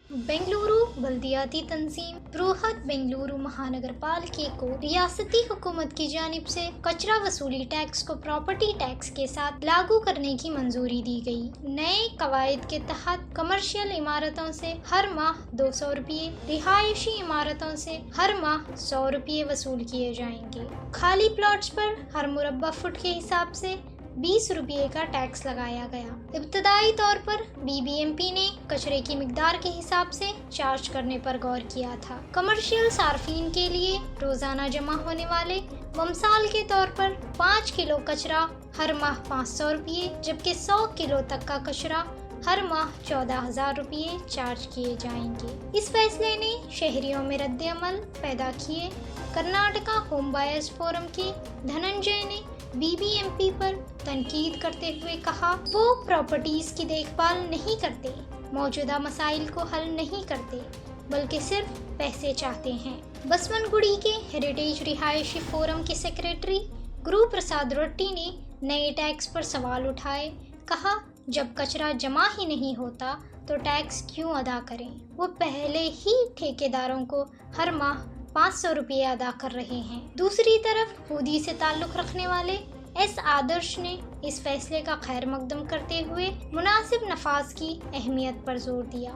बेंगलुरु बल्दियाती तंजीम बृहद बेंगलुरु महानगर पालिका को रियासती हुकूमत की जानिब से कचरा वसूली टैक्स को प्रॉपर्टी टैक्स के साथ लागू करने की मंजूरी दी गई। नए कवायद के तहत कमर्शियल इमारतों से हर माह 200 रुपये, रिहायशी इमारतों से हर माह 100 रुपये वसूल किए जाएंगे। खाली प्लॉट्स पर हर मुरब्बा फुट के हिसाब से 20 रुपये का टैक्स लगाया गया। इब्तदाई तौर पर BBMP ने कचरे की मिकदार के हिसाब से चार्ज करने पर गौर किया था। कमर्शियल सार्फिन के लिए रोजाना जमा होने वाले वमसाल के तौर पर 5 किलो कचरा हर माह 500 रुपये, जबकि 100 किलो तक का कचरा हर माह 14,000 रुपये चार्ज किए जाएंगे। इस फैसले ने शहरियों में रद्द-ए-अमल पैदा किए। कर्नाटका होम बायर्स फोरम के धनंजय ने BBMP पर तनकीद करते हुए कहा, वो प्रॉपर्टीज की देखभाल नहीं करते, मौजूदा मसाइल को हल नहीं करते, बल्कि सिर्फ पैसे चाहते हैं। बसवनगुड़ी के हेरिटेज रिहायशी फोरम के सेक्रेटरी गुरु प्रसाद रोट्टी ने नए टैक्स पर सवाल उठाए। कहा, जब कचरा जमा ही नहीं होता तो टैक्स क्यों अदा करें? वो पहले ही ठेकेदारों को हर माह 500 रुपये अदा कर रहे हैं। दूसरी तरफ हूदी से ताल्लुक़ रखने वाले S आदर्श ने इस फैसले का खैर मकदम करते हुए मुनासिब नफाज की अहमियत पर जोर दिया।